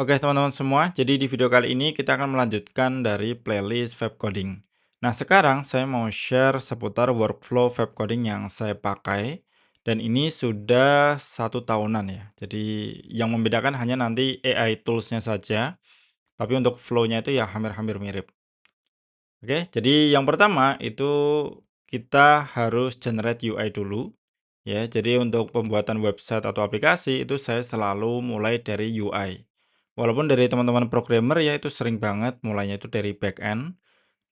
Oke teman-teman semua, jadi di video kali ini kita akan melanjutkan dari playlist Vibe Coding. Nah sekarang saya mau share seputar workflow Vibe Coding yang saya pakai. Dan ini sudah 1 tahunan ya. Jadi yang membedakan hanya nanti AI tools-nya saja. Tapi untuk flow-nya itu ya hampir-hampir mirip. Oke, jadi yang pertama itu kita harus generate UI dulu. Ya, jadi untuk pembuatan website atau aplikasi itu saya selalu mulai dari UI. Walaupun dari teman-teman programmer ya itu sering banget mulainya itu dari backend.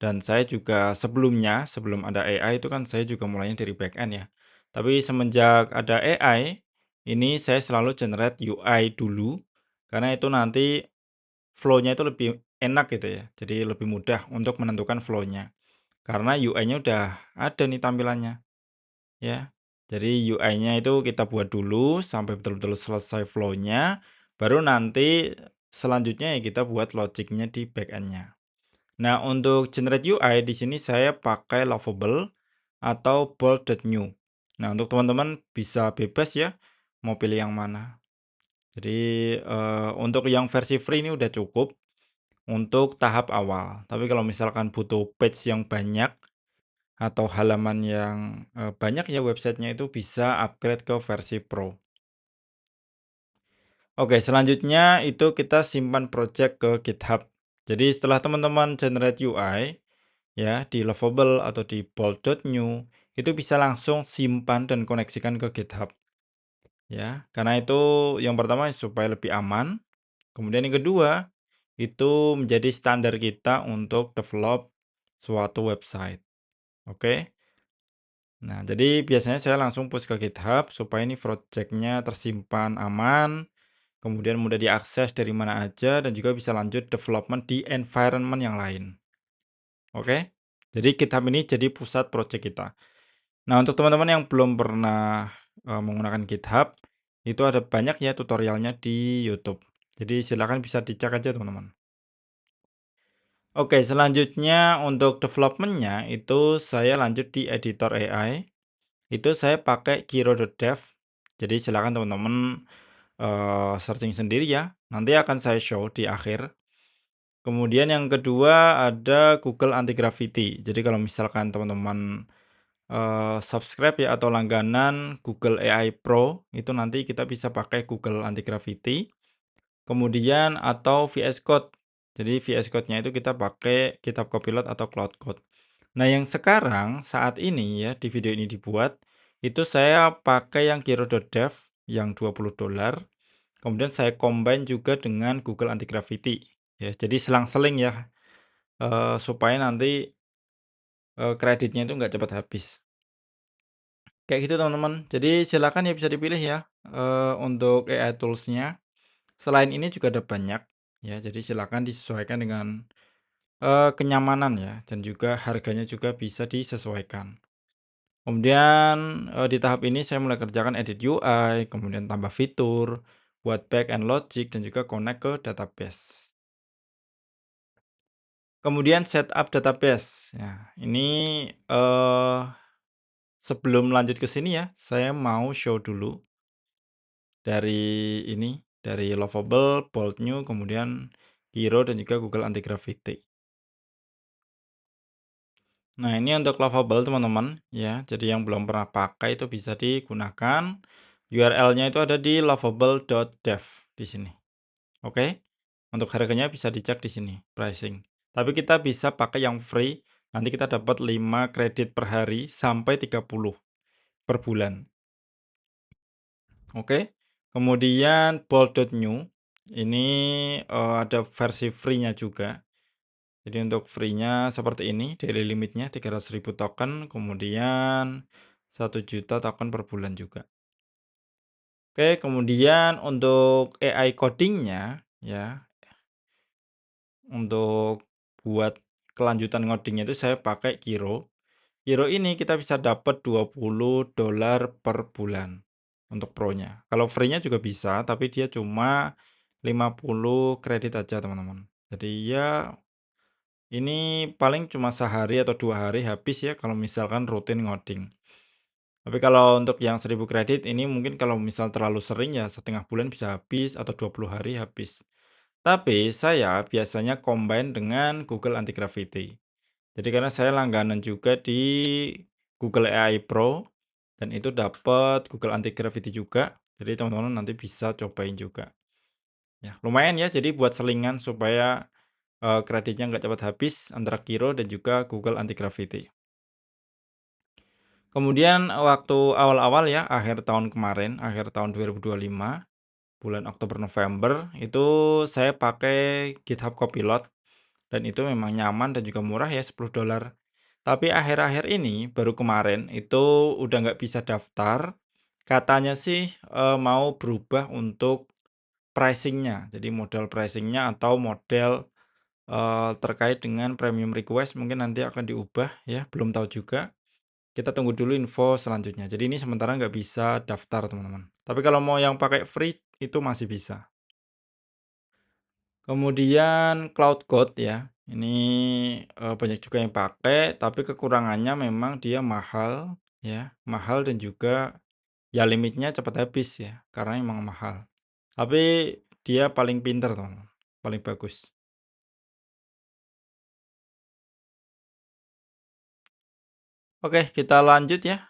Dan saya juga sebelumnya, sebelum ada AI itu kan saya juga mulainya dari backend ya. Tapi semenjak ada AI, ini saya selalu generate UI dulu. Karena itu nanti flow-nya itu lebih enak gitu ya. Jadi lebih mudah untuk menentukan flow-nya. Karena UI-nya udah ada nih tampilannya. Ya, jadi UI-nya itu kita buat dulu sampai betul-betul selesai flow-nya, baru nanti selanjutnya ya kita buat logic-nya di back-end-nya. Nah, untuk generate UI di sini saya pakai Lovable atau Bold.new. Nah, untuk teman-teman bisa bebas ya mau pilih yang mana. Jadi untuk yang versi free ini udah cukup untuk tahap awal. Tapi kalau misalkan butuh page yang banyak atau halaman yang, banyak ya websitenya itu bisa upgrade ke versi Pro. Oke, selanjutnya itu kita simpan project ke GitHub. Jadi setelah teman-teman generate UI, ya di Lovable atau di Bold.new, itu bisa langsung simpan dan koneksikan ke GitHub. Ya, karena itu yang pertama supaya lebih aman, kemudian yang kedua, itu menjadi standar kita untuk develop suatu website, oke? Nah, jadi biasanya saya langsung push ke GitHub supaya ini project-nya tersimpan aman, kemudian mudah diakses dari mana aja dan juga bisa lanjut development di environment yang lain. Oke? Jadi GitHub ini jadi pusat project kita. Nah, untuk teman-teman yang belum pernah menggunakan GitHub, itu ada banyak ya tutorialnya di YouTube. Jadi silakan bisa dicek aja teman-teman. Oke, selanjutnya untuk development-nya itu saya lanjut di editor AI. Itu saya pakai Kiro.dev. Jadi silakan teman-teman, searching sendiri ya, nanti akan saya show di akhir. Kemudian yang kedua ada Google Anti Gravity. Jadi kalau misalkan teman-teman, subscribe ya atau langganan Google AI Pro, itu nanti kita bisa pakai Google Anti Gravity. Kemudian atau VS Code. Jadi VS Code-nya itu kita pakai GitHub Copilot atau Cloud Code. Nah, yang sekarang saat ini ya di video ini dibuat, itu saya pakai yang Kiro.dev yang $20. Kemudian saya combine juga dengan Google Anti Gravity. Ya, jadi selang-seling ya, supaya nanti, kreditnya itu nggak cepat habis. Kayak gitu teman-teman. Jadi silakan ya bisa dipilih ya, untuk AI tools-nya. Selain ini juga ada banyak, ya jadi silakan disesuaikan dengan, kenyamanan ya dan juga harganya juga bisa disesuaikan. Kemudian, di tahap ini saya mulai kerjakan edit UI, kemudian tambah fitur, buat back end logic dan juga connect ke database. Kemudian setup database. Ya, ini, sebelum lanjut ke sini ya, saya mau show dulu dari ini, dari Lovable, Bold New, kemudian Hero dan juga Google Anti Gravity. Nah, ini untuk Lovable teman-teman ya. Jadi yang belum pernah pakai itu bisa digunakan. URL-nya itu ada di lovable.dev di sini. Oke. Untuk harganya bisa dicek di sini, pricing. Tapi kita bisa pakai yang free. Nanti kita dapat 5 kredit per hari sampai 30 per bulan. Oke. Kemudian bold.new ini ada versi free-nya juga. Jadi untuk free-nya seperti ini, daily limitnya 300.000 token, kemudian 1 juta token per bulan juga. Oke, kemudian untuk AI coding-nya ya, untuk buat kelanjutan ngodingnya itu saya pakai Kiro. Kiro ini kita bisa dapat $20 per bulan untuk pro-nya. Kalau free-nya juga bisa, tapi dia cuma 50 kredit aja, teman-teman. Jadi ya ini paling cuma sehari atau 2 hari habis ya kalau misalkan rutin ngoding. Tapi kalau untuk yang 1000 kredit ini mungkin kalau misal terlalu sering ya setengah bulan bisa habis atau 20 hari habis. Tapi saya biasanya combine dengan Google Anti Gravity. Jadi karena saya langganan juga di Google AI Pro dan itu dapat Google Anti Gravity juga. Jadi teman-teman nanti bisa cobain juga. Ya, lumayan ya. Jadi buat selingan supaya kreditnya nggak cepat habis antara Giro dan juga Google Anti Gravity. Kemudian waktu awal-awal ya, akhir tahun kemarin, akhir tahun 2025, bulan Oktober November, itu saya pakai GitHub Copilot dan itu memang nyaman dan juga murah ya, $10. Tapi akhir-akhir ini, baru kemarin, itu udah nggak bisa daftar. Katanya sih mau berubah untuk pricingnya. Jadi model pricingnya atau model terkait dengan premium request mungkin nanti akan diubah ya, belum tahu juga. Kita tunggu dulu info selanjutnya. Jadi ini sementara nggak bisa daftar teman-teman. Tapi kalau mau yang pakai free itu masih bisa. Kemudian Cloud Code ya, ini banyak juga yang pakai, tapi kekurangannya memang dia mahal ya, mahal dan juga ya limitnya cepat habis ya, karena emang mahal. Tapi dia paling pinter teman-teman, paling bagus. Oke, kita lanjut ya.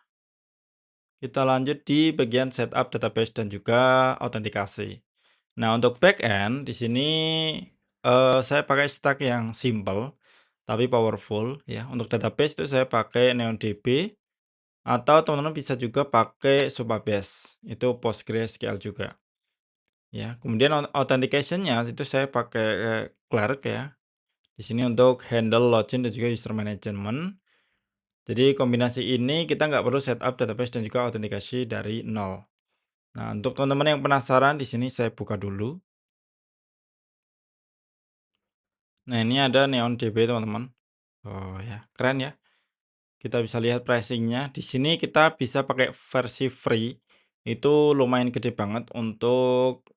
Kita lanjut di bagian setup database dan juga autentikasi. Nah, untuk backend di sini saya pakai stack yang simple tapi powerful ya. Untuk database itu saya pakai NeonDB atau teman-teman bisa juga pakai Supabase. Itu PostgreSQL juga ya. Kemudian authentication-nya itu saya pakai Clark ya. Di sini untuk handle login dan juga user management. Jadi kombinasi ini kita nggak perlu setup database dan juga autentikasi dari nol. Nah, untuk teman-teman yang penasaran di sini saya buka dulu. Nah, ini ada NeonDB teman-teman. Oh ya, keren ya. Kita bisa lihat pricingnya. Di sini kita bisa pakai versi free. Itu lumayan gede banget untuk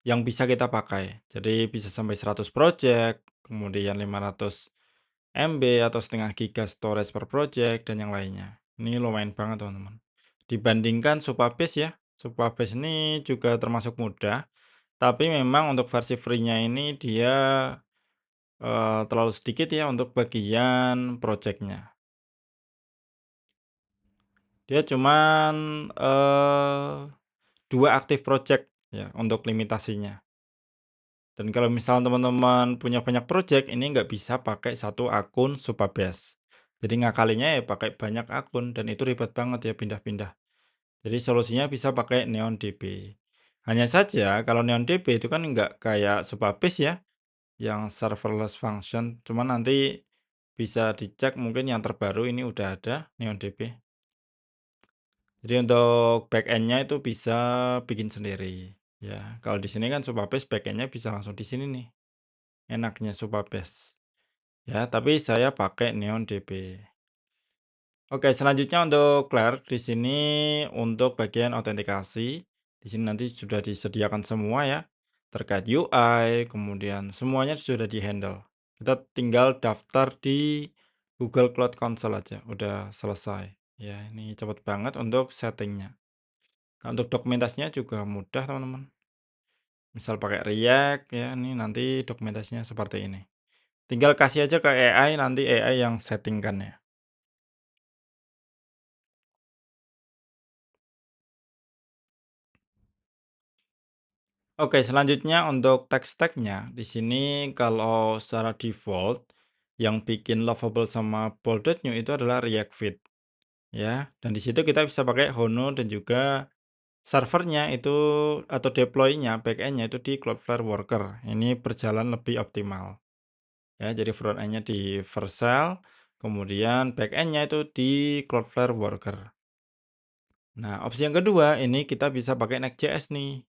yang bisa kita pakai. Jadi bisa sampai 100 project, kemudian 500 MB atau setengah giga storage per project dan yang lainnya. Ini lumayan banget teman-teman. Dibandingkan Supabase ya. Supabase ini juga termasuk mudah. Tapi memang untuk versi free-nya ini dia, terlalu sedikit ya untuk bagian project-nya. Dia cuman, 2 aktif project ya untuk limitasinya. Dan kalau misal teman-teman punya banyak project, ini nggak bisa pakai satu akun Supabase. Jadi ngakalinya ya pakai banyak akun dan itu ribet banget ya pindah-pindah. Jadi solusinya bisa pakai NeonDB. Hanya saja kalau NeonDB itu kan nggak kayak Supabase ya, yang serverless function, cuman nanti bisa dicek mungkin yang terbaru ini udah ada NeonDB. Jadi untuk backend-nya itu bisa bikin sendiri, ya. Kalau di sini kan Supabase backend-nya bisa langsung di sini nih, enaknya Supabase. Ya, tapi saya pakai NeonDB. Oke, selanjutnya untuk Clark di sini untuk bagian autentikasi. Di sini nanti sudah disediakan semua ya, terkait UI, kemudian semuanya sudah di-handle. Kita tinggal daftar di Google Cloud Console aja, udah selesai. Ya, ini cepet banget untuk settingnya. Nah, untuk dokumentasinya juga mudah teman-teman. Misal pakai React ya, ini nanti dokumentasinya seperti ini. Tinggal kasih aja ke AI, nanti AI yang settingkan ya. Oke, selanjutnya untuk tech stack-nya, di sini kalau secara default yang bikin lovable sama bolded new itu adalah React Fit ya. Dan di situ kita bisa pakai Hono dan juga servernya itu atau deploy-nya backend-nya itu di Cloudflare Worker. Ini berjalan lebih optimal. Ya, jadi front end-nya di Vercel, kemudian backend-nya itu di Cloudflare Worker. Nah, opsi yang kedua ini kita bisa pakai Next.js nih.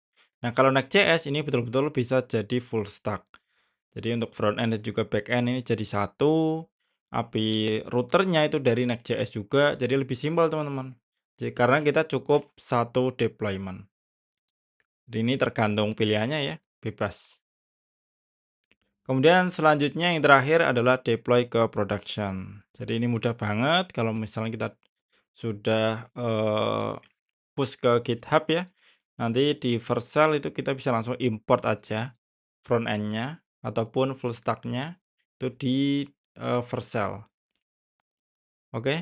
Nah, kalau Next.js ini betul-betul bisa jadi full stack. Jadi untuk front end dan juga back end ini jadi satu. API routernya itu dari Next.js juga, jadi lebih simpel teman-teman. Jadi karena kita cukup satu deployment. Jadi ini tergantung pilihannya ya, bebas. Kemudian selanjutnya yang terakhir adalah deploy ke production. Jadi ini mudah banget kalau misalnya kita sudah push ke GitHub ya. Nanti di Vercel itu kita bisa langsung import aja front end-nya ataupun full stack-nya itu di, Vercel, oke?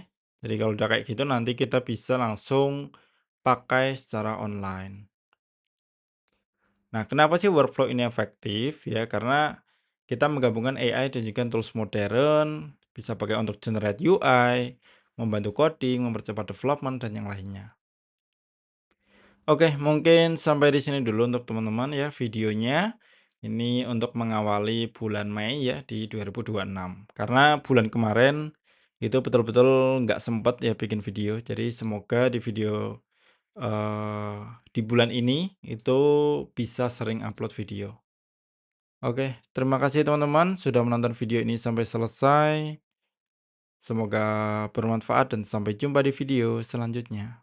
Jadi kalau udah kayak gitu nanti kita bisa langsung pakai secara online. Nah, kenapa sih workflow ini efektif? Ya, karena kita menggabungkan AI dan juga tools modern, bisa pakai untuk generate UI, membantu coding, mempercepat development, dan yang lainnya. Oke, mungkin sampai di sini dulu untuk teman-teman ya videonya. Ini untuk mengawali bulan Mei ya di 2026. Karena bulan kemarin itu betul-betul nggak sempet ya bikin video. Jadi semoga di video di bulan ini itu bisa sering upload video. Oke, terima kasih teman-teman sudah menonton video ini sampai selesai. Semoga bermanfaat dan sampai jumpa di video selanjutnya.